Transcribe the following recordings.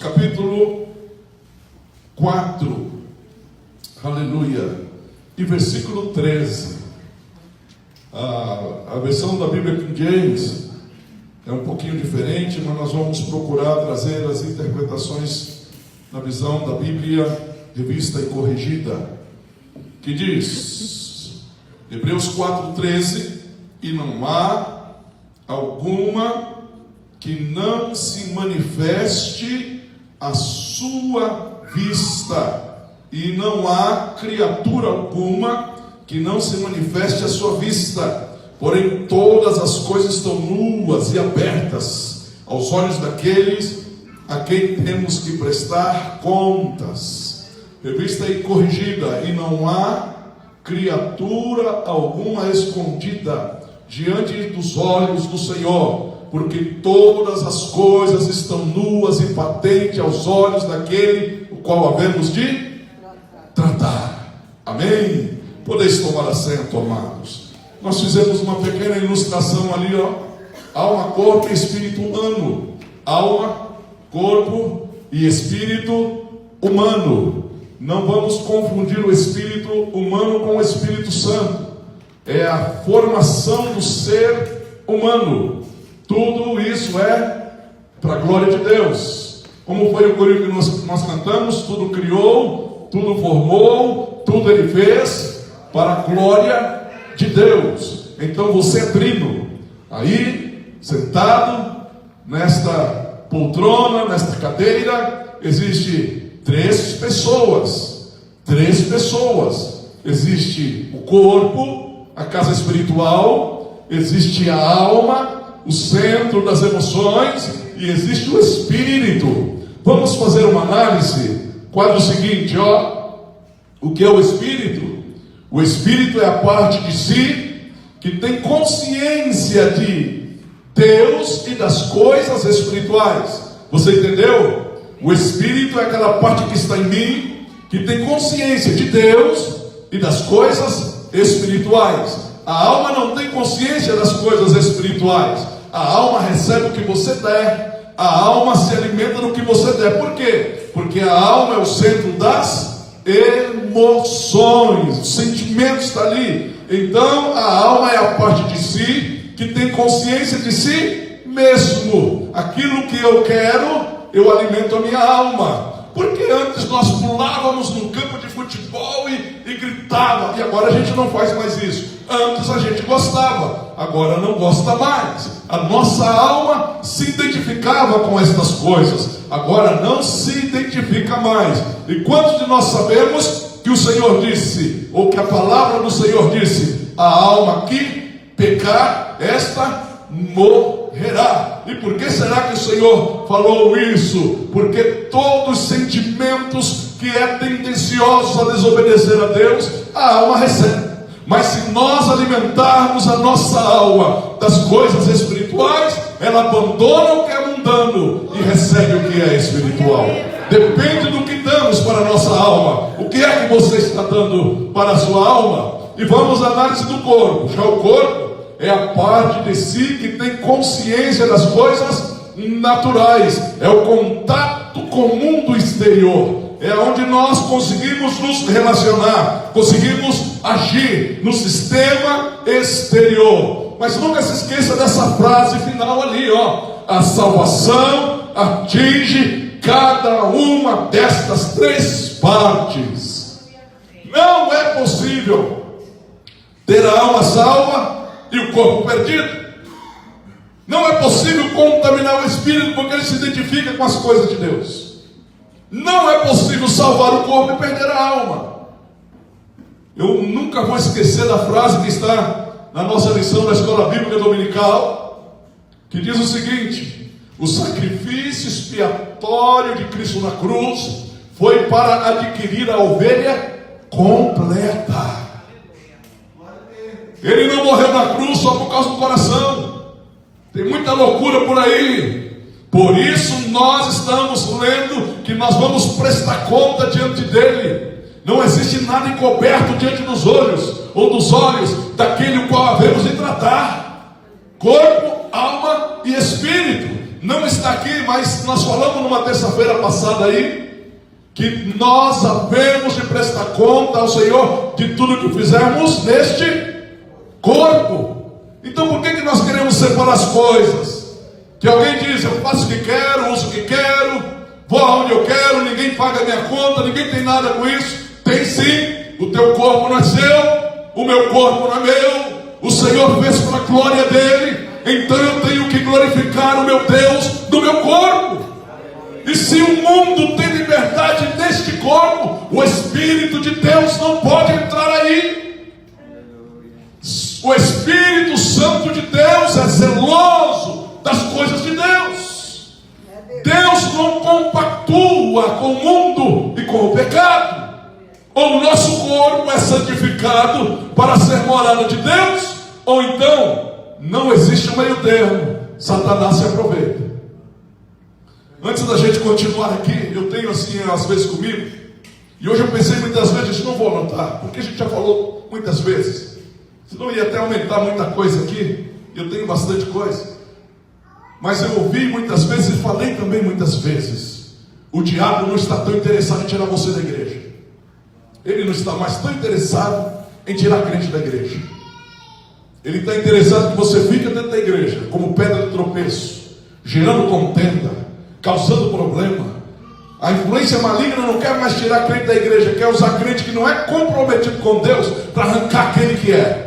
capítulo 4, aleluia, e versículo 13. A versão da Bíblia King James é um pouquinho diferente, mas nós vamos procurar trazer as interpretações na visão da Bíblia revista e corrigida, que diz, Hebreus 4:13, e não há alguma que não se manifeste à sua vista, e não há criatura alguma que não se manifeste à sua vista, porém todas as coisas estão nuas e abertas aos olhos daqueles a quem temos que prestar contas. Revista e corrigida, e não há criatura alguma escondida diante dos olhos do Senhor, porque todas as coisas estão nuas e patentes aos olhos daquele o qual havemos de tratar. Amém? Podeis tomar assento, amados. Nós fizemos uma pequena ilustração ali, alma, corpo e espírito humano. Alma, corpo e espírito humano. Não vamos confundir o espírito humano com o Espírito Santo. É a formação do ser humano. Tudo isso é para a glória de Deus. Como foi o corinho que nós cantamos? Tudo criou, tudo formou, tudo Ele fez para a glória de Deus. Então você é trino. Aí, sentado nesta poltrona, nesta cadeira, existe três pessoas. Existe o corpo, a casa espiritual, existe a alma, o centro das emoções, e existe o espírito. Vamos fazer uma análise. Quadro seguinte, o que é o espírito? O espírito é a parte de si que tem consciência de Deus e das coisas espirituais. Você entendeu? O espírito é aquela parte que está em mim, que tem consciência de Deus e das coisas espirituais. A alma não tem consciência das coisas espirituais. A alma recebe o que você der. A alma se alimenta do que você der. Por quê? Porque a alma é o centro das emoções. O sentimento está ali. Então a alma é a parte de si que tem consciência de si mesmo. Aquilo que eu quero, eu alimento a minha alma. Porque antes nós pulávamos no campo de futebol e gritava, e agora a gente não faz mais isso. Antes a gente gostava, agora não gosta mais. A nossa alma se identificava com estas coisas, agora não se identifica mais. E quantos de nós sabemos que o Senhor disse, ou que a palavra do Senhor disse, a alma que pecar, esta morrerá. E por que será que o Senhor falou isso? Porque todos os sentimentos que é tendenciosos a desobedecer a Deus, a alma recebe. Mas se nós alimentarmos a nossa alma das coisas espirituais, ela abandona o que é mundano e recebe o que é espiritual. Depende do que damos para a nossa alma. O que é que você está dando para a sua alma? E vamos à análise do corpo. Já o corpo é a parte de si que tem consciência das coisas naturais. É o contato com o mundo exterior. É onde nós conseguimos nos relacionar, conseguimos agir no sistema exterior. Mas nunca se esqueça dessa frase final ali, a salvação atinge cada uma destas três partes. Não é possível ter a alma salva e o corpo perdido. Não é possível contaminar o espírito, porque ele se identifica com as coisas de Deus. Não é possível salvar o corpo e perder a alma. Eu nunca vou esquecer da frase que está na nossa lição da Escola Bíblica Dominical, que diz o seguinte: o sacrifício expiatório de Cristo na cruz foi para adquirir a ovelha completa. Ele não morreu na cruz só por causa do coração. Tem muita loucura por aí. Por isso nós estamos lendo que nós vamos prestar conta diante dele. Não existe nada encoberto diante dos olhos, ou dos olhos daquele o qual havemos de tratar. Corpo, alma e espírito. não está aqui, mas nós falamos numa terça-feira passada aí, que nós havemos de prestar conta ao Senhor de tudo que fizermos neste corpo. Então por que nós queremos separar as coisas? Que alguém diz, eu faço o que quero, uso o que quero, vou aonde eu quero, ninguém paga a minha conta, ninguém tem nada com isso. Tem sim, o teu corpo não é seu, o meu corpo não é meu, o Senhor fez para a glória dele, então eu tenho que glorificar o meu Deus do meu corpo. E se o mundo tem liberdade neste corpo, o Espírito de Deus não pode entrar aí. O Espírito Santo de Deus é zeloso das coisas de Deus. Deus não compactua com o mundo e com o pecado. Ou o nosso corpo é santificado para ser morada de Deus, ou então não existe um meio termo. Satanás se aproveita. Antes da gente continuar aqui, eu tenho assim às vezes comigo, e hoje eu pensei muitas vezes, não vou anotar, porque a gente já falou muitas vezes, senão ia até aumentar muita coisa aqui. Eu tenho bastante coisa, mas eu ouvi muitas vezes e falei também muitas vezes, o diabo não está tão interessado em tirar você da igreja. Ele não está mais tão interessado em tirar crente da igreja. Ele está interessado que você fique dentro da igreja como pedra de tropeço, gerando contenda, causando problema. A influência maligna não quer mais tirar crente da igreja, quer usar crente que não é comprometido com Deus para arrancar aquele que é.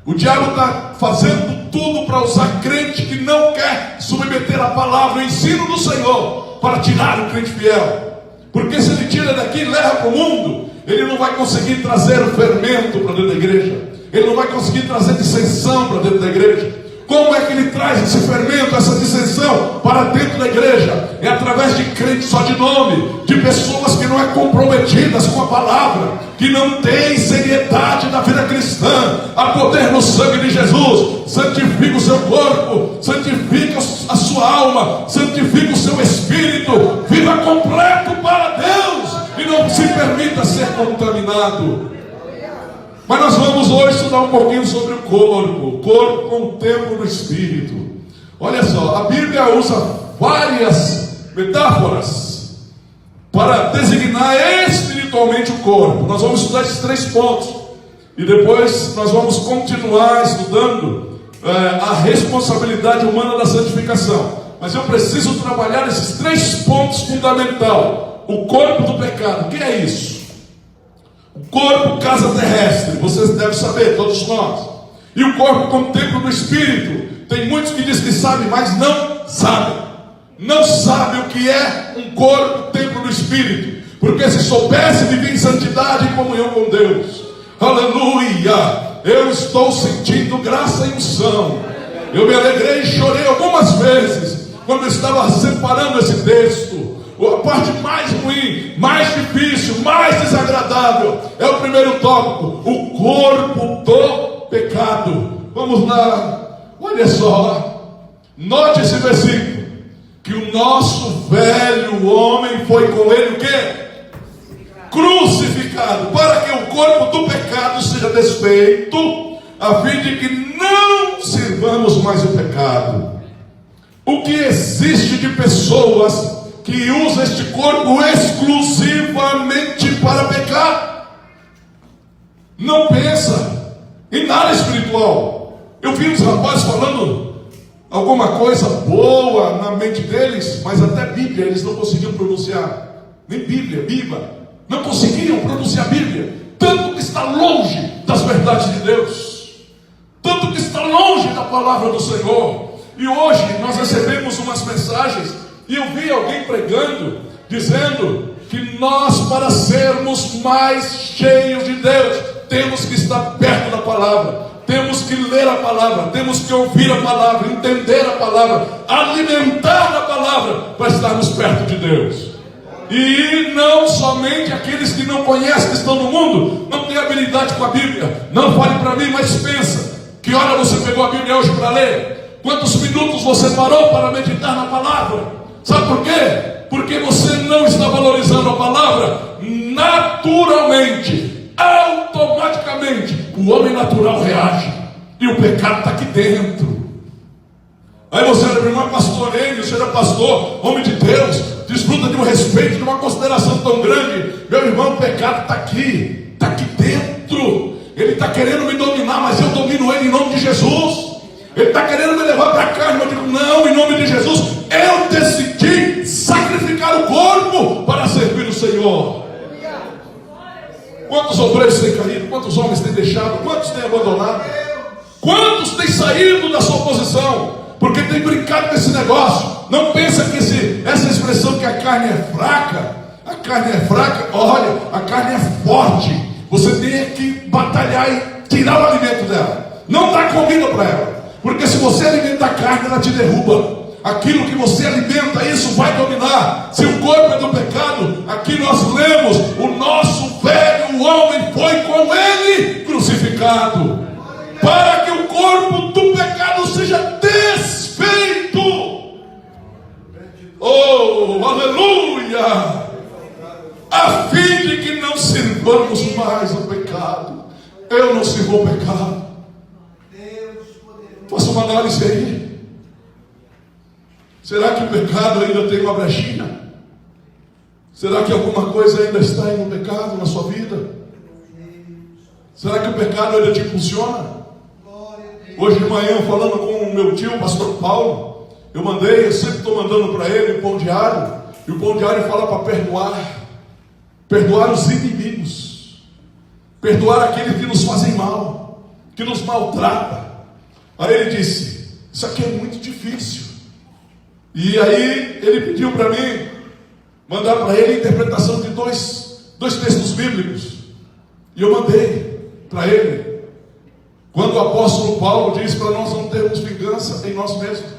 O diabo está fazendo tudo para usar crente que não quer submeter a palavra, o ensino do Senhor, para tirar o crente fiel. Porque se ele tira daqui e leva para o mundo, ele não vai conseguir trazer o fermento para dentro da igreja, ele não vai conseguir trazer dissensão para dentro da igreja. Como é que ele traz esse fermento, essa dissensão para dentro da igreja? É através de crentes só de nome, de pessoas que não é comprometidas com a palavra, que não tem seriedade na vida cristã. Há poder no sangue de Jesus. Santifica o seu corpo, santifica a sua alma, santifica o seu espírito. Viva completo para Deus e não se permita ser contaminado. Mas nós vamos hoje estudar um pouquinho sobre o corpo com o templo do Espírito. Olha só, a Bíblia usa várias metáforas para designar espiritualmente o corpo. Nós vamos estudar esses 3 pontos e depois nós vamos continuar estudando a responsabilidade humana da santificação. Mas eu preciso trabalhar esses 3 pontos fundamentais. O corpo do pecado, o que é isso? O corpo, casa terrestre, vocês devem saber, todos nós. E o corpo como templo do Espírito. Tem muitos que dizem que sabem, mas não sabem. Não sabem o que é um corpo, templo do Espírito. Porque se soubesse, vivia em santidade e comunhão com Deus. Aleluia! Eu estou sentindo graça e unção. Eu me alegrei e chorei algumas vezes quando eu estava separando esse texto. A parte mais ruim, mais difícil, mais desagradável é o primeiro tópico: o corpo do pecado. Vamos lá, olha só, note esse versículo: que o nosso velho homem foi com ele o quê? Crucificado, para que o corpo do pecado seja desfeito, a fim de que não sirvamos mais o pecado. O que existe de pessoas que usa este corpo exclusivamente para pecar, não pensa em nada espiritual. Eu vi uns rapazes falando alguma coisa boa na mente deles, mas até Bíblia eles não conseguiam pronunciar. Nem Bíblia, não conseguiam pronunciar a Bíblia. Tanto que está longe das verdades de Deus, tanto que está longe da palavra do Senhor. E hoje nós recebemos umas mensagens, e eu vi alguém pregando, dizendo que nós, para sermos mais cheios de Deus, temos que estar perto da palavra, temos que ler a palavra, temos que ouvir a palavra, entender a palavra, alimentar a palavra, para estarmos perto de Deus. E não somente aqueles que não conhecem, que estão no mundo, não têm habilidade com a Bíblia. Não fale para mim, mas pensa, que hora você pegou a Bíblia hoje para ler? Quantos minutos você parou para meditar na palavra? Sabe por quê? Porque você não está valorizando a palavra. Naturalmente, automaticamente, o homem natural reage. E o pecado está aqui dentro. Aí você olha para o irmão, pastor Enio, você é pastor, homem de Deus, desfruta de um respeito, de uma consideração tão grande. Meu irmão, o pecado está aqui dentro. Ele está querendo me dominar, mas eu domino ele em nome de Jesus. Ele está querendo me levar para a carne, mas eu digo, não, em nome de Jesus, eu decidi sacrificar o corpo para servir o Senhor. Quantos obreiros têm caído? Quantos homens têm deixado? Quantos têm abandonado? Quantos têm saído da sua posição? Porque tem brincado com esse negócio. Não pensa que essa expressão que a carne é fraca. A carne é fraca, olha, a carne é forte. Você tem que batalhar e tirar o alimento dela. Não dá comida para ela. Porque se você alimenta a carne, ela te derruba. Aquilo que você alimenta, isso vai dominar. Se o corpo é do pecado, aqui nós lemos, o nosso velho homem foi com ele crucificado, para que o corpo do pecado seja desfeito. Oh, aleluia! A fim de que não sirvamos mais ao pecado. Eu não sirvo ao pecado. Faça uma análise aí. Será que o pecado ainda tem uma brechinha? Será que alguma coisa ainda está aí no pecado na sua vida? Será que o pecado ainda te impulsiona? Hoje de manhã, falando com o meu tio, o pastor Paulo, eu sempre estou mandando para ele o pão diário, e o pão diário fala para perdoar os inimigos, perdoar aqueles que nos fazem mal, que nos maltratam. Aí ele disse, isso aqui é muito difícil. E aí ele pediu para mim mandar para ele a interpretação de dois textos bíblicos. E eu mandei para ele. Quando o apóstolo Paulo diz para nós não termos vingança em nós mesmos,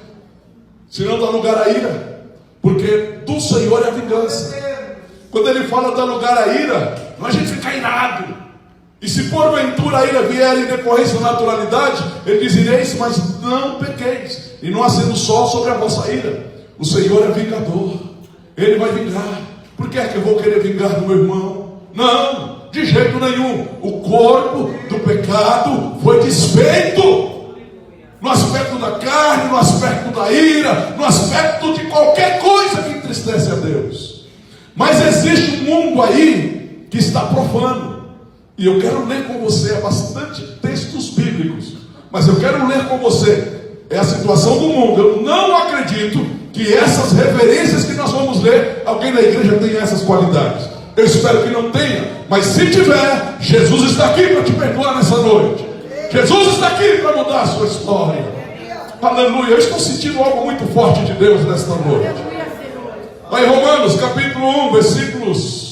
senão dá lugar à ira, porque do Senhor é a vingança. Quando ele fala dá lugar à ira, não a gente fica irado. E se porventura a ira vier em decorrência da naturalidade, ele diz, ireis, mas não pequeis, e não acenda o sol sobre a vossa ira. O Senhor é vingador, Ele vai vingar. Por que é que eu vou querer vingar do meu irmão? Não, de jeito nenhum. O corpo do pecado foi desfeito, no aspecto da carne, no aspecto da ira, no aspecto de qualquer coisa que entristece a Deus. Mas existe um mundo aí que está profano. E eu quero ler com você, bastante textos bíblicos, mas eu quero ler com você, é a situação do mundo. Eu não acredito que essas referências que nós vamos ler, alguém na igreja tenha essas qualidades. Eu espero que não tenha, mas se tiver, Jesus está aqui para te perdoar nessa noite. Jesus está aqui para mudar a sua história. Aleluia, eu estou sentindo algo muito forte de Deus nesta noite. Vai em Romanos capítulo 1, versículos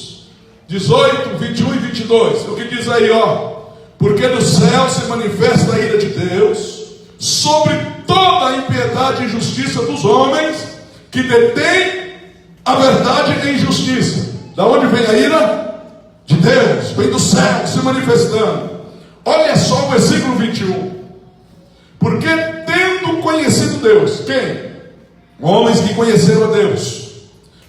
18, 21 e 22. O que diz aí, ó? Porque no céu se manifesta a ira de Deus sobre toda a impiedade e injustiça dos homens que detêm a verdade e injustiça. Da onde vem a ira? De Deus, vem do céu se manifestando. Olha só o versículo 21. Porque tendo conhecido Deus, quem? Homens que conheceram a Deus,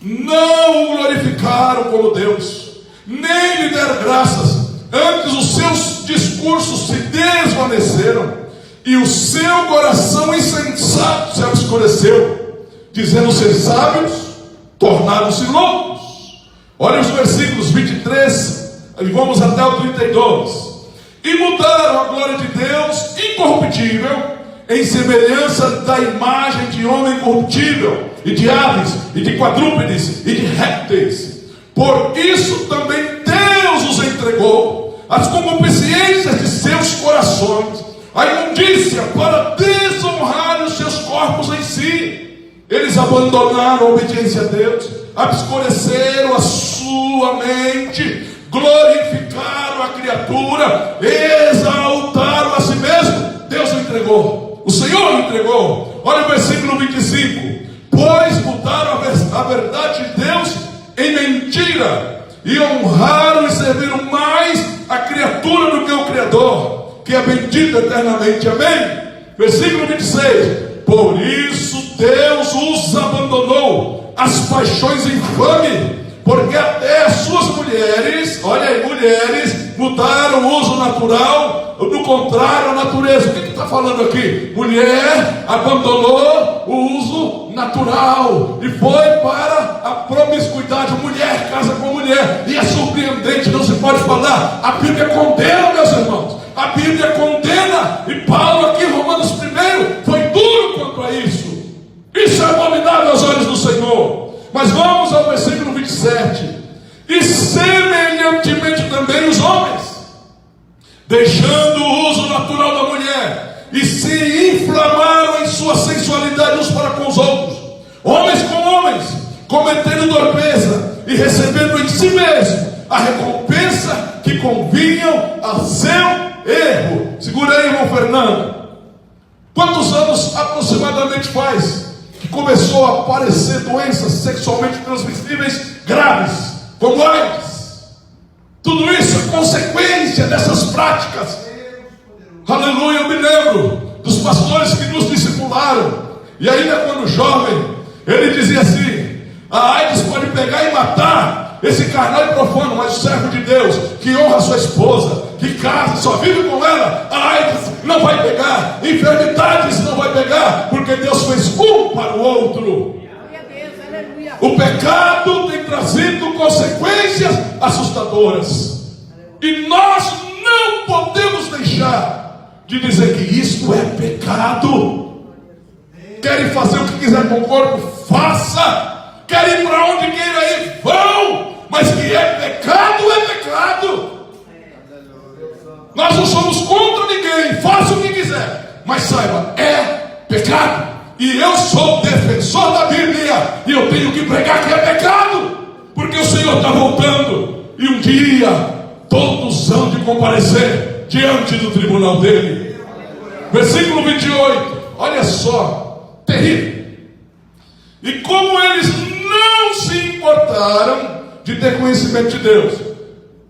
não o glorificaram como Deus, nem lhe deram graças, antes os seus discursos se desvaneceram, e o seu coração insensato se obscureceu, dizendo ser sábios, tornaram-se loucos. Olha os versículos 23, e vamos até o 32. E mudaram a glória de Deus incorruptível em semelhança da imagem de homem corruptível, e de aves, e de quadrúpedes, e de répteis. Por isso também Deus os entregou às concupiscências de seus corações, a imundícia, para desonrar os seus corpos em si. Eles abandonaram a obediência a Deus, obscureceram a sua mente, glorificaram a criatura, exaltaram a si mesmo. Deus o entregou, o Senhor o entregou. Olha o versículo 25. Pois mudaram a verdade de Deus em mentira, e honraram e serviram mais a criatura do que o Criador, que é bendito eternamente. Amém? Versículo 26. Por isso Deus os abandonou às paixões infames, porque até as suas mulheres, olha aí, mulheres, mudaram o uso natural, no contrário à natureza. O que está falando aqui? Mulher abandonou o uso natural e foi para a promiscuidade. Mulher casa com mulher, e é surpreendente, não se pode falar. A Bíblia condena, meus irmãos, a Bíblia condena, e Paulo aqui em Romanos 1 foi duro quanto a isso. Isso é abominável aos olhos do Senhor. Mas vamos ao versículo 27. E semelhantemente também os homens, deixando o uso natural da mulher, e se inflamaram em sua sensualidade uns para com os outros, homens com homens, cometendo torpeza e recebendo em si mesmo a recompensa que convinham a seu erro. Segura aí, irmão Fernando. Quantos anos aproximadamente faz que começou a aparecer doenças sexualmente transmissíveis graves, como AIDS? Tudo isso é consequência dessas práticas. Aleluia, eu me lembro dos pastores que nos discipularam, e ainda quando jovem, ele dizia assim: a AIDS pode pegar e matar esse carnal e profano, mas o servo de Deus, que honra a sua esposa, que casa, só vive com ela, a AIDS não vai pegar, enfermidades não vai pegar, porque Deus fez um para o outro. O pecado tem trazido consequências assustadoras, e nós não podemos deixar de dizer que isto é pecado. Querem fazer o que quiser com o corpo? Faça. Querem ir para onde queira ir? Vão. Mas que é pecado, é pecado. Nós não somos contra ninguém. Faça o que quiser, mas saiba, é pecado. E eu sou defensor da Bíblia, e eu tenho que pregar que é pecado, porque o Senhor está voltando, e um dia todos hão de comparecer diante do tribunal dele. Versículo 28, olha só, terrível. E como eles não se importaram de ter conhecimento de Deus.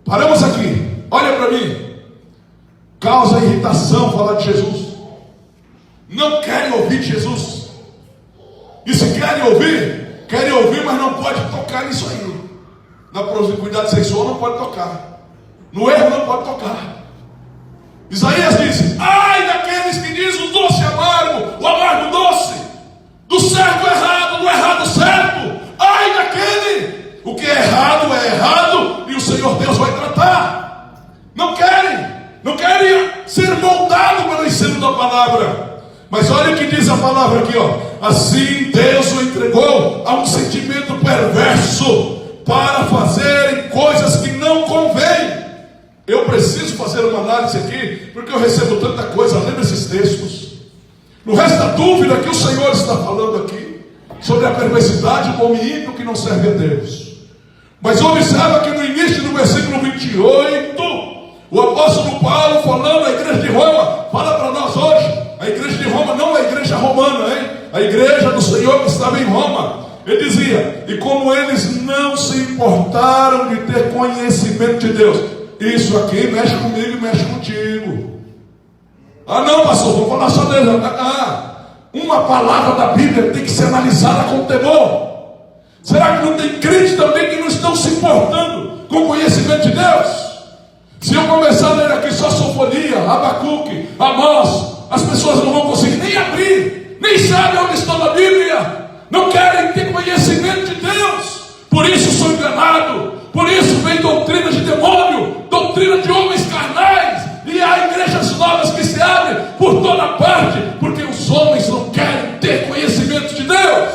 Paramos aqui, olha para mim. Causa irritação falar de Jesus. Não querem ouvir de Jesus. E se querem ouvir, mas não pode tocar nisso aí. Na promiscuidade sexual não pode tocar, no erro não pode tocar. Isaías disse: ai daqueles que dizem o doce amargo, o amargo doce, do certo errado, do errado certo. Ai daquele, o que é errado, e o Senhor Deus vai tratar. Não querem ser moldados pelo ensino da palavra. Mas olha o que diz a palavra aqui, ó. Assim Deus o entregou a um sentimento perverso, para fazerem coisas que não convêm. Eu preciso fazer uma análise aqui, porque eu recebo tanta coisa lendo esses textos. Não resta dúvida que o Senhor está falando aqui sobre a perversidade do homem ímpio que não serve a Deus. Mas observa que no início do versículo 28, o apóstolo Paulo, falando à igreja de Roma, fala para nós hoje. A igreja de Roma não é a igreja romana, hein? A igreja do Senhor que estava em Roma. Ele dizia: e como eles não se importaram de ter conhecimento de Deus. Isso aqui mexe comigo e mexe contigo. Ah não, pastor, vou falar só Deus. Uma palavra da Bíblia tem que ser analisada com temor. Será que não tem crente também que não estão se importando com o conhecimento de Deus? Se eu começar a ler aqui só Sofonia, Abacuque, Amós, as pessoas não vão conseguir nem abrir, nem sabem onde estão na Bíblia. Não querem ter conhecimento de Deus. Por isso sou enganado. Por isso vem doutrina de demônio, doutrina de homens carnais. E há igrejas novas que se abrem por toda parte, porque os homens não querem ter conhecimento de Deus.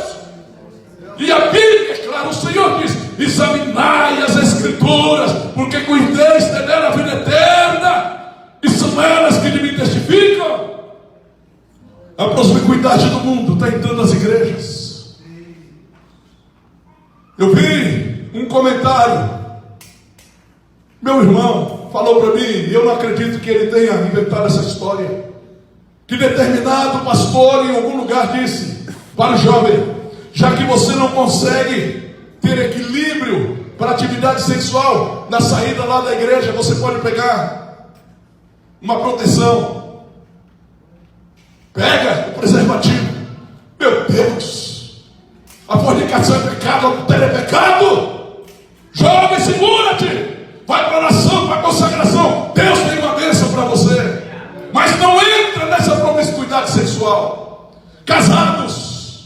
E a Bíblia, é claro, o Senhor diz: examinai as Escrituras, porque cuideis de ter a vida eterna, e são elas que de mim testificam. A promiscuidade do mundo está entrando nas igrejas. Eu vi um comentário, meu irmão falou para mim, e eu não acredito que ele tenha inventado essa história, que determinado pastor em algum lugar disse para o jovem: já que você não consegue ter equilíbrio para atividade sexual, na saída lá da igreja você pode pegar uma proteção. Pega o preservativo. Meu Deus, a fornicação é pecado, a adultério é pecado. Jovem, segura-te, vai para a oração, para a consagração. Deus tem uma bênção para você, mas não entra nessa promiscuidade sexual. Casados,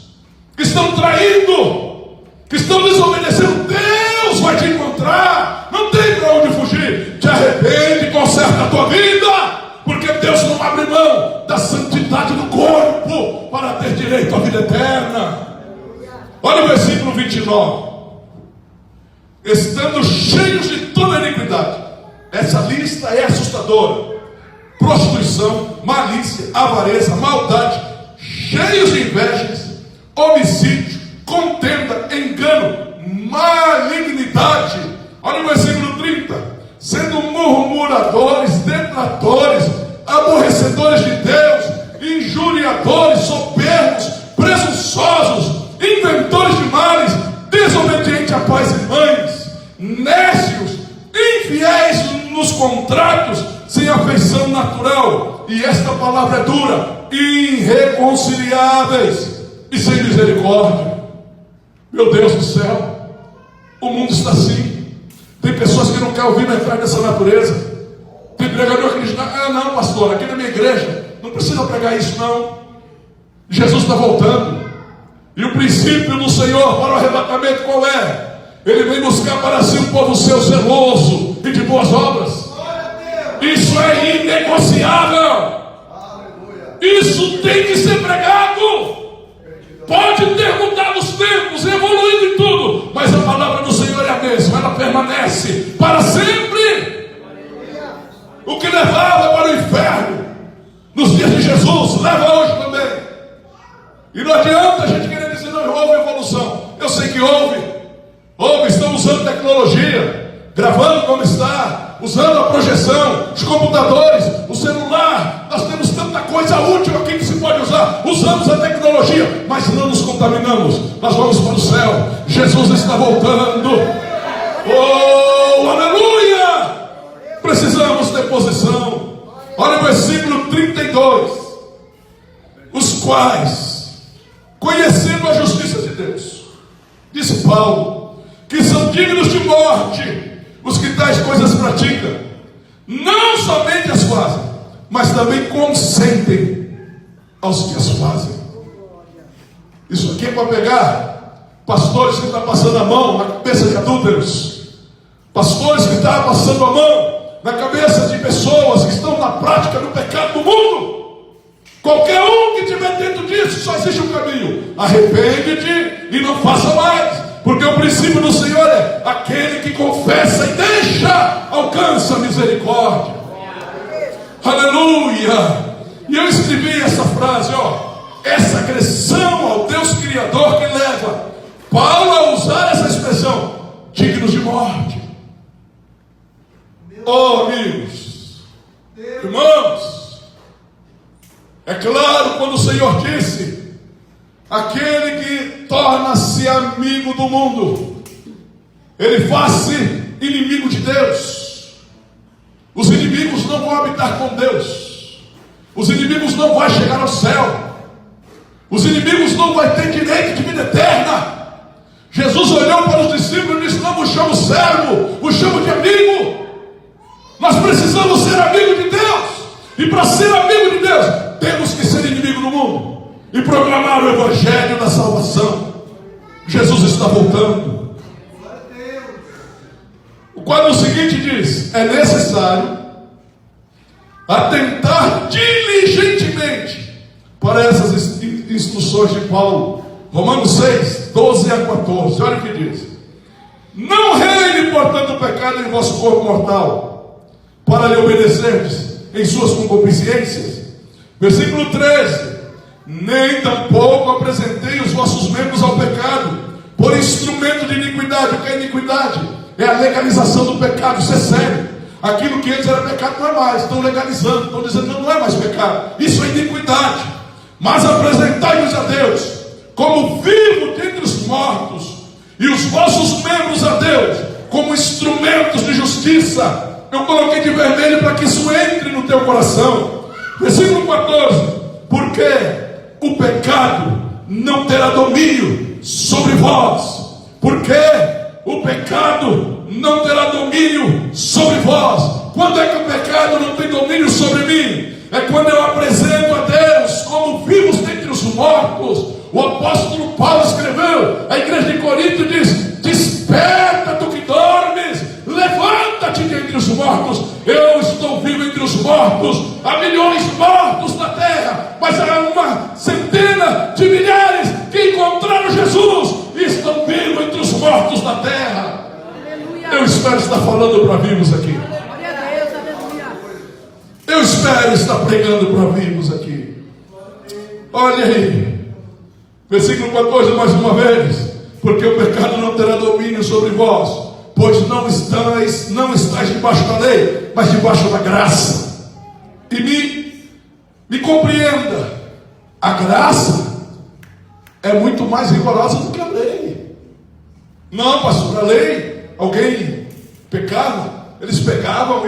caindo, que estão desobedecendo, Deus vai te encontrar. Não tem para onde fugir. Te arrepende, conserta a tua vida, porque Deus não abre mão da santidade do corpo para ter direito à vida eterna. Olha o versículo 29. Estando cheios de toda iniquidade. Essa lista é assustadora. Prostituição, malícia, avareza, maldade, cheios de invejas, homicídio, contenda, engano, malignidade. Olha o versículo 30. Sendo murmuradores, detratores, aborrecedores de Deus, injuriadores, soberbos, presunçosos, inventores de males, desobedientes a pais e mães, nécios, infiéis nos contratos, sem afeição natural, e esta palavra é dura, irreconciliáveis e sem misericórdia. Meu Deus do céu, o mundo está assim. Tem pessoas que não querem ouvir metade dessa natureza. Tem pregador que diz: não, pastor, aqui na minha igreja não precisa pregar isso, não. Jesus está voltando. E o princípio do Senhor para o arrebatamento qual é? Ele vem buscar para si um povo seu zeloso e de boas obras. Isso é inegociável. Isso tem que ser pregado. Pode ter mudado os tempos, evoluído em tudo, mas a palavra do Senhor é a mesma. Ela permanece para sempre. O que levava para o inferno nos dias de Jesus, leva hoje também. E não adianta a gente querer dizer: não houve evolução. Eu sei que houve. Estão usando tecnologia, gravando como está, usando a projeção, os computadores, o celular. Nós temos tanta coisa útil aqui que se pode usar. Usamos a tecnologia, mas não nos contaminamos. Nós vamos para o céu. Jesus está voltando. Oh, aleluia! Precisamos ter posição. Olha o versículo 32. Os quais, conhecendo a justiça de Deus, disse Paulo, que são dignos de morte os que tais coisas praticam, não somente as fazem, mas também consentem aos que as fazem. Isso aqui é para pegar pastores que estão passando a mão na cabeça de adúlteros, pastores que estão passando a mão na cabeça de pessoas que estão na prática do pecado do mundo. Qualquer um que estiver dentro disso, só existe um caminho: arrepende-te e não faça mais. Porque o princípio do Senhor é: aquele que confessa e deixa, alcança a misericórdia. Aleluia! E eu escrevi essa frase, essa agressão ao Deus Criador que leva Paulo a usar essa expressão: dignos de morte. Oh, amigos, irmãos, é claro quando o Senhor disse: aquele que torna-se amigo do mundo, ele faz-se inimigo de Deus. Os inimigos não vão habitar com Deus. Os inimigos não vão chegar ao céu. Os inimigos não vão ter direito de vida eterna. Jesus olhou para os discípulos e disse: não vos chamo servo, vos chamo de amigo. Nós precisamos ser amigo de Deus. E para ser amigo de Deus, temos que ser inimigo do mundo e proclamar o evangelho da salvação. Jesus está voltando. O quadro seguinte diz: é necessário atentar diligentemente para essas instruções de Paulo. Romanos 6, 12 a 14. Olha o que diz: não reine, portanto, o pecado em vosso corpo mortal, para lhe obedecerdes em suas concupiscências. Versículo 13: nem tampouco apresentei os vossos membros ao pecado, por instrumento de iniquidade. O que é iniquidade? É a legalização do pecado. Isso é sério. Aquilo que antes era pecado não é mais. Estão legalizando, estão dizendo: não é mais pecado. Isso é iniquidade. Mas apresentai-vos a Deus como vivo dentre os mortos, e os vossos membros a Deus como instrumentos de justiça. Eu coloquei de vermelho para que isso entre no teu coração. Versículo 14: porque o pecado não terá domínio sobre vós. Porque o pecado não terá domínio sobre vós. Quando é que o pecado não tem domínio sobre mim? É quando eu apresento a Deus como vivos dentre os mortos, O apóstolo Paulo escreveu à igreja de Corinto e diz: desperta tu que dormes, levanta-te de entre os mortos. Eu estou vivo entre os mortos. Há milhões mortos na terra, mas há uma centena de milhares que encontraram Jesus e estão vivos entre os mortos da terra. Eu espero estar falando para vivos aqui. Eu espero estar pregando para vivos aqui. Olha aí, versículo 14 mais uma vez: porque o pecado não terá domínio sobre vós, pois não estáis debaixo da lei, mas debaixo da graça. E me compreenda, a graça é muito mais rigorosa do que a lei. Não, pastor, a lei, alguém pecava, eles pegavam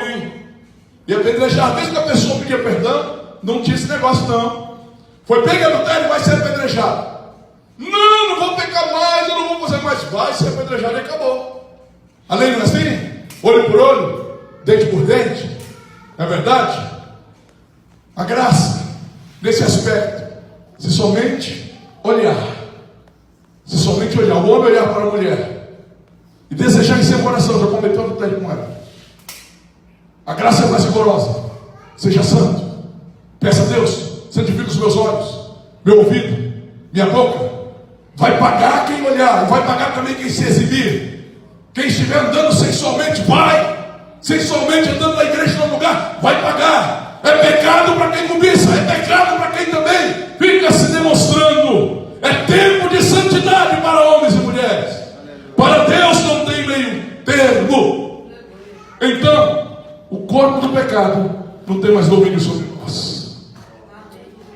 e apedrejavam. Mesmo que a pessoa pedia perdão, não tinha esse negócio não. Foi pego adultério, vai ser apedrejado. Não vou pecar mais, eu não vou fazer mais. Vai ser apedrejado e acabou. A lei não é assim? Olho por olho, dente por dente. Não é verdade? A graça, nesse aspecto, se somente olhar, o homem olhar para a mulher e desejar em seu coração, já cometeu adultério com ela. A graça é mais rigorosa. Seja santo. Peça a Deus: santifica os meus olhos, meu ouvido, minha boca. Vai pagar quem olhar, vai pagar também quem se exibir. Quem estiver andando sensualmente, sensualmente andando na igreja no lugar, vai pagar. É pecado para quem cobiça, é pecado para quem também fica se demonstrando. É tempo de santidade para homens e mulheres. Para Deus não tem meio termo. Então, o corpo do pecado não tem mais domínio sobre nós.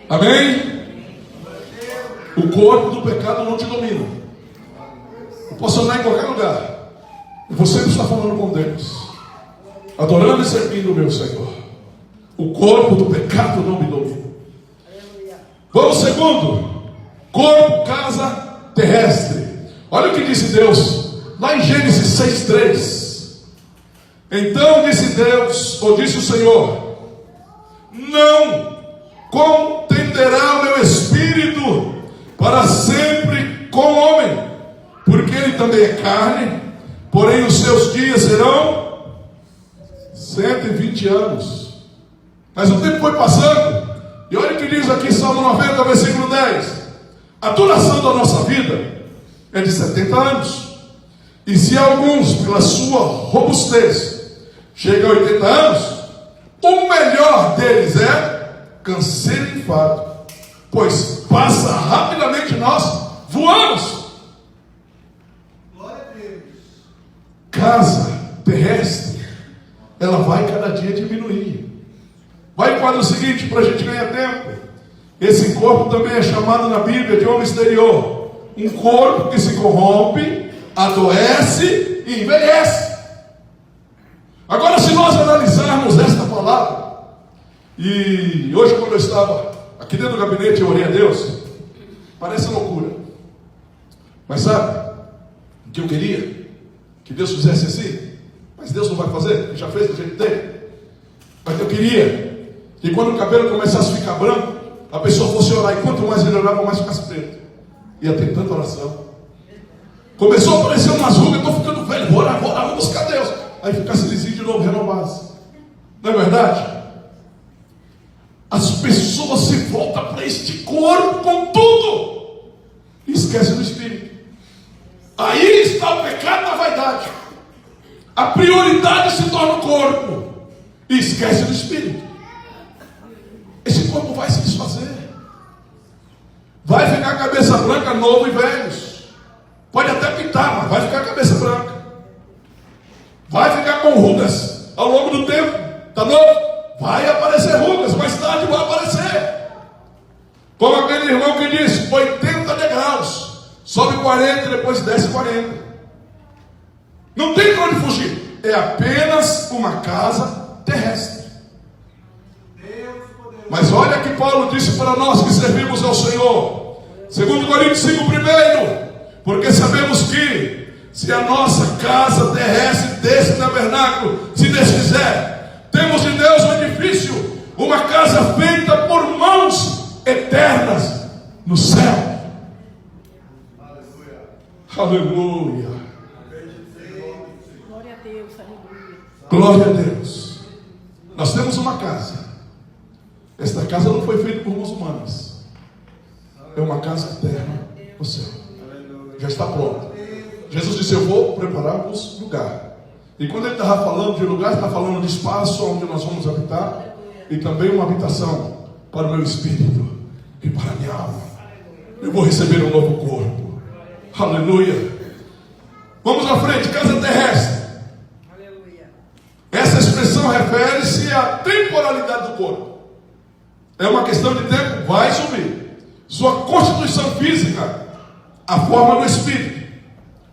Amém? O corpo do pecado não te domina. Eu posso andar em qualquer lugar, e você está falando com Deus, adorando e servindo o meu Senhor. O corpo do pecado não me domina. Vamos segundo: corpo, casa terrestre. Olha o que disse Deus lá em Gênesis 6:3. Então disse Deus, ou disse o Senhor: não contenderá o meu espírito para sempre com o homem, porque ele também é carne, porém os seus dias serão 120 anos. Mas o tempo foi passando, e olha o que diz aqui Salmo 90, versículo 10: a duração da nossa vida é de 70 anos, e se alguns, pela sua robustez, chegam a 80 anos, o melhor deles é canseiro e enfado, pois passa rapidamente, nós voamos. Casa terrestre, ela vai cada dia diminuir. Vai para o seguinte, para a gente ganhar tempo: esse corpo também é chamado na Bíblia de homem exterior. Um corpo que se corrompe, adoece e envelhece. Agora, se nós analisarmos esta palavra, e hoje quando eu estava aqui dentro do gabinete, eu orei a Deus. Parece loucura, mas sabe o que eu queria? Que Deus fizesse assim. Mas Deus não vai fazer, Ele já fez do jeito dele. Mas eu queria que quando o cabelo começasse a ficar branco, a pessoa fosse orar, e quanto mais ele orava, mais ficasse preto. Ia ter tanta oração. Começou a aparecer umas rugas, estou ficando velho, vou orar, vou buscar Deus. Aí ficasse lisinho de novo, renovasse. Não é verdade? As pessoas se voltam para este corpo com tudo e esquecem do espírito. Aí está o pecado da vaidade. A prioridade se torna o corpo e esquece do espírito. Esse corpo vai se desfazer. Vai ficar a cabeça branca, novo e velhos. Pode até pintar, mas vai ficar a cabeça branca. Vai ficar com rugas ao longo do tempo. Está novo? Vai aparecer rugas, mais tarde vai aparecer. Como aquele irmão que disse: 80 degraus. Sobe 40 e depois desce 40. Não tem para onde fugir. É apenas uma casa terrestre. Mas olha que Paulo disse para nós que servimos ao Senhor. 2 Coríntios 5, primeiro. Porque sabemos que se a nossa casa terrestre desse tabernáculo se desfizer, temos de Deus um edifício, uma casa feita por mãos eternas no céu. Aleluia. Glória a Deus, aleluia. Glória a Deus. Nós temos uma casa. Esta casa não foi feita por mãos humanas. É uma casa eterna no céu. Já está pronta. Jesus disse: eu vou preparar-vos lugar. E quando ele estava falando de lugar, está falando de espaço onde nós vamos habitar. E também uma habitação para o meu espírito e para a minha alma. Eu vou receber um novo corpo. Aleluia. Vamos à frente. Casa terrestre. Essa expressão refere-se à temporalidade do corpo. É uma questão de tempo. Vai subir. Sua constituição física, a forma do espírito,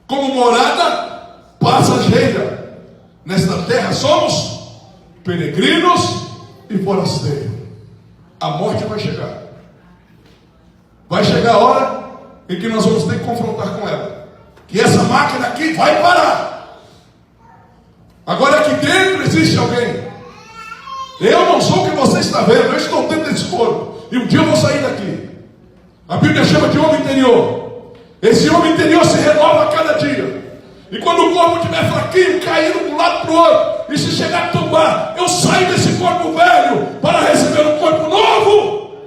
como morada passageira. Nesta terra somos peregrinos e forasteiros. A morte vai chegar. Vai chegar a hora em que nós vamos ter que confrontar com ela. Que essa máquina aqui vai parar. Agora aqui dentro existe alguém. Eu não sou o que você está vendo. Eu estou dentro desse corpo. E um dia eu vou sair daqui. A Bíblia chama de homem interior. Esse homem interior se renova a cada dia. E quando o corpo estiver fraquinho, caindo de um lado para o outro, e se chegar a tombar, eu saio desse corpo velho para receber um corpo novo,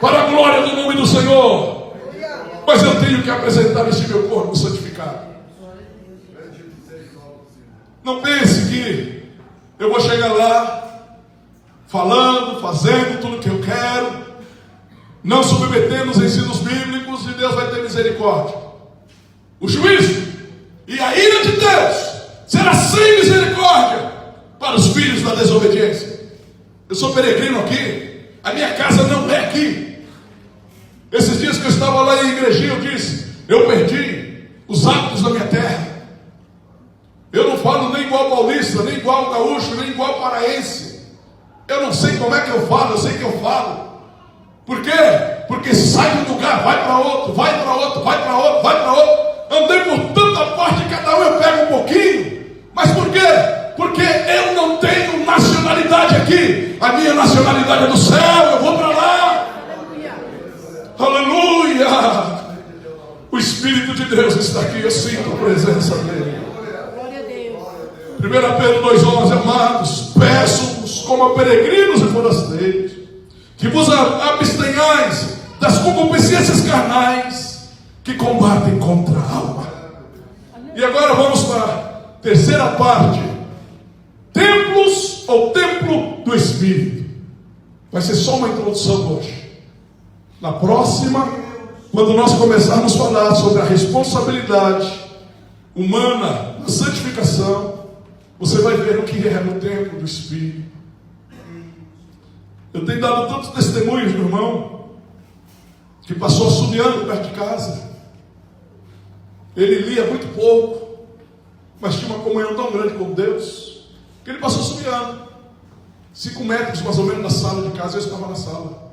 para a glória do nome do Senhor. Mas eu tenho que apresentar esse meu corpo santificado. Não pense que eu vou chegar lá falando, fazendo tudo o que eu quero, não submetendo os ensinos bíblicos, e Deus vai ter misericórdia. O juízo e a ira de Deus será sem misericórdia para os filhos da desobediência. Eu sou peregrino aqui, a minha casa não é aqui. Esses dias que eu estava lá em igrejinha, eu disse: eu perdi os hábitos da minha terra. Eu não falo nem igual paulista, nem igual gaúcho, nem igual paraense. Eu não sei como é que eu falo, eu sei que eu falo. Por quê? Porque sai de um lugar, vai para outro, vai para outro, vai para outro, vai para outro. Andei por tanta parte, cada um eu pego um pouquinho. Mas por quê? Porque eu não tenho nacionalidade aqui. A minha nacionalidade é do céu, eu vou para lá. Aleluia. Aleluia. O Espírito de Deus está aqui, eu sinto a presença dele. Glória a Deus. 1 Pedro 2,11: amados, peço-vos como a peregrinos e forasteiros, que vos abstenhais das concupiscências carnais que combatem contra a alma. E agora vamos para a terceira parte: templos ou templo do Espírito. Vai ser só uma introdução hoje. Na próxima, quando nós começarmos a falar sobre a responsabilidade humana na santificação, você vai ver o que é o templo do Espírito. Eu tenho dado tantos testemunhos, meu irmão, que passou assobiando perto de casa. Ele lia muito pouco, mas tinha uma comunhão tão grande com Deus, que ele passou assobiando. 5 metros mais ou menos da sala de casa, eu estava na sala.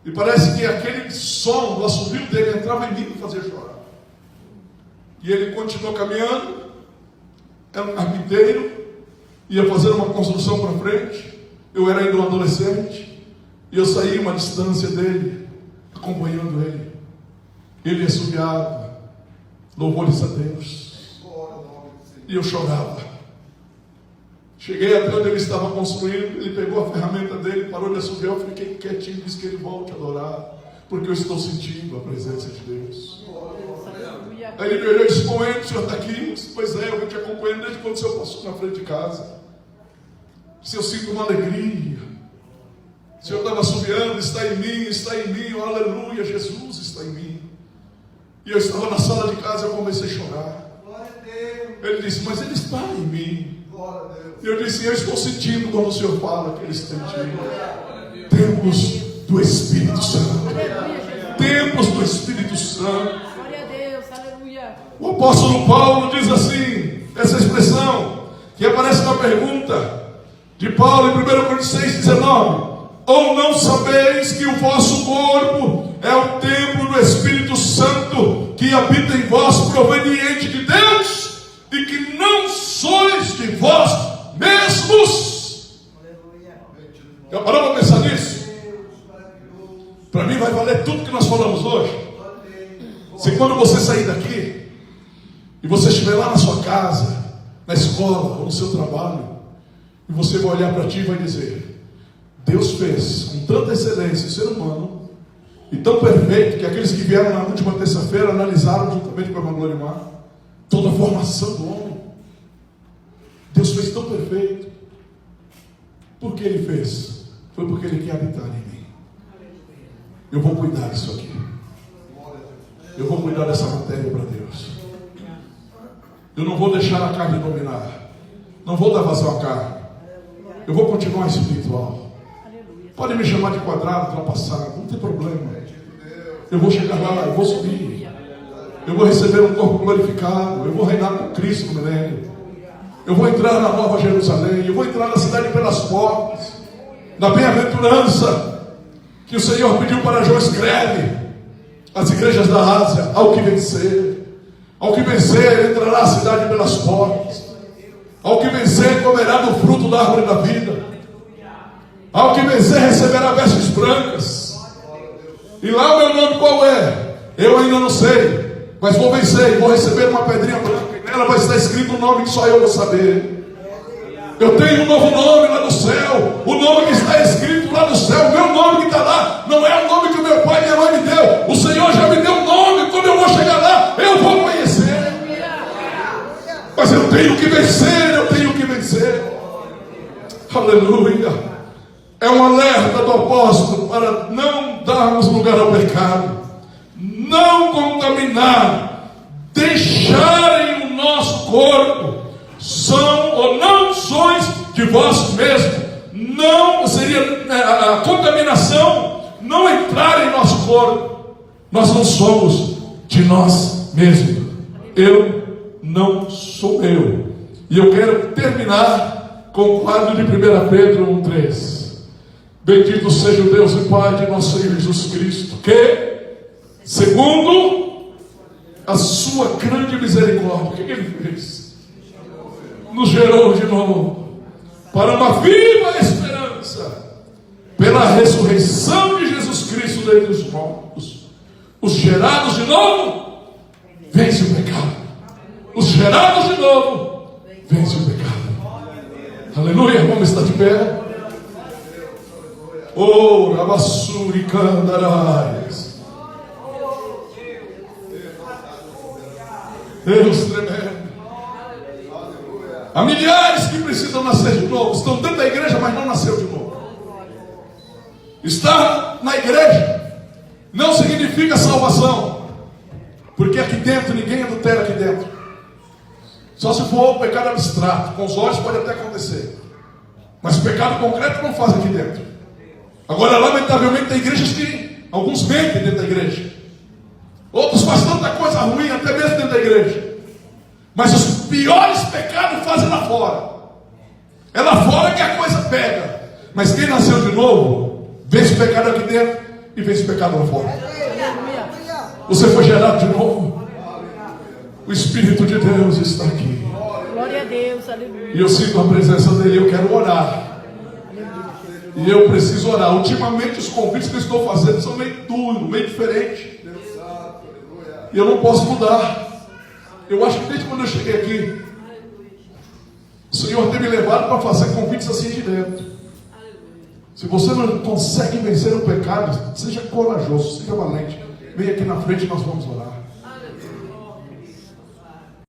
E parece que aquele som do assobio dele entrava em mim e me fazia chorar. E ele continuou caminhando, era um carpinteiro, ia fazer uma construção para frente. Eu era ainda um adolescente, e eu saí uma distância dele, acompanhando ele. Ele assobiava, louvores a Deus, e eu chorava. Cheguei até onde ele estava construindo, ele pegou a ferramenta dele, parou de assobiar, eu fiquei quietinho, disse que ele volte a adorar, porque eu estou sentindo a presença de Deus. Aí ele me olhou e disse: Moeno, o senhor está aqui? Eu disse: pois é, eu vou te acompanhando desde quando o senhor passou na frente de casa. Se eu sinto uma alegria, o Senhor estava assobiando, está em mim, oh, aleluia, Jesus está em mim. E eu estava na sala de casa e eu comecei a chorar. Ele disse: mas ele está em mim. E eu disse: eu estou sentindo quando o Senhor fala que ele está em ti. Templos do Espírito Santo. Templos do Espírito Santo. Glória a Deus, aleluia. O apóstolo Paulo diz assim, essa expressão, que aparece na pergunta de Paulo em 1 Coríntios 6,19: ou não sabeis que o vosso corpo é o templo do Espírito Santo que habita em vós, proveniente de Deus, e que não sois de vós mesmos? Já parou para pensar nisso? Para mim vai valer tudo que nós falamos hoje. Se quando você sair daqui, e você estiver lá na sua casa, na escola ou no seu trabalho, e você vai olhar para ti e vai dizer: Deus fez com tanta excelência o ser humano, e tão perfeito, que aqueles que vieram na última terça-feira analisaram juntamente com a irmã Glorimar toda a formação do homem. Deus fez tão perfeito. Por que Ele fez? Foi porque Ele quer habitar em mim. Eu vou cuidar disso aqui. Eu vou cuidar dessa matéria para Deus. Eu não vou deixar a carne dominar. Não vou dar vazão à carne. Eu vou continuar espiritual. Pode me chamar de quadrado, ultrapassado, não tem problema. Eu vou chegar lá, eu vou subir. Eu vou receber um corpo glorificado. Eu vou reinar com Cristo no milênio. Eu vou entrar na Nova Jerusalém. Eu vou entrar na cidade pelas portas. Na bem-aventurança que o Senhor pediu para João: escreve as igrejas da Ásia: ao que vencer. Ao que vencer, entrará a cidade pelas portas. Ao que vencer, comerá do fruto da árvore da vida. Ao que vencer, receberá vestes brancas. E lá o meu nome qual é? Eu ainda não sei, mas vou vencer e vou receber uma pedrinha branca, e nela vai estar escrito um nome que só eu vou saber. Eu tenho um novo nome lá no céu. O nome que está escrito lá no céu, o meu nome que está lá, não é o nome que o meu pai e minha mãe me deu. O Senhor já me deu um nome. Quando eu vou chegar lá, eu vou conhecer. Mas eu tenho que vencer, eu tenho que vencer. Aleluia. É um alerta do apóstolo para não darmos lugar ao pecado, não contaminar, deixarem o nosso corpo. São ou não sois de vós mesmos. Não seria a contaminação não entrar em nosso corpo. Nós não somos de nós mesmos. Eu não sou eu. E eu quero terminar com o quadro de 1 Pedro 1,3. Bendito seja o Deus e Pai de nosso Senhor Jesus Cristo, que, segundo a sua grande misericórdia, o que Ele fez? Nos gerou de novo para uma viva esperança pela ressurreição de Jesus Cristo dentre os mortos. Os gerados de novo vence o pecado. Os gerados de novo vence o pecado. Aleluia. Vamos estar de pé. Oh, Rabassuri Candarais. Deus tremendo. Há milhares que precisam nascer de novo. Estão dentro da igreja, mas não nasceu de novo. Estar na igreja não significa salvação, porque aqui dentro ninguém adultera aqui dentro. Só se for um pecado abstrato. Com os olhos pode até acontecer, mas pecado concreto não faz aqui dentro. Agora, lamentavelmente, tem igrejas que alguns mentem dentro da igreja, outros fazem tanta coisa ruim até mesmo dentro da igreja. Mas os piores pecados fazem lá fora. É lá fora que a coisa pega. Mas quem nasceu de novo, vence o pecado aqui dentro e vence o pecado lá fora. Você foi gerado de novo. O Espírito de Deus está aqui. Glória a Deus, aleluia. E eu sinto a presença dele. Eu quero orar. E eu preciso orar. Ultimamente os convites que eu estou fazendo são meio duros, meio diferentes. E eu não posso mudar. Eu acho que desde quando eu cheguei aqui, o Senhor tem me levado para fazer convites assim de dentro. Se você não consegue vencer o pecado, seja corajoso, seja valente. Vem aqui na frente e nós vamos orar.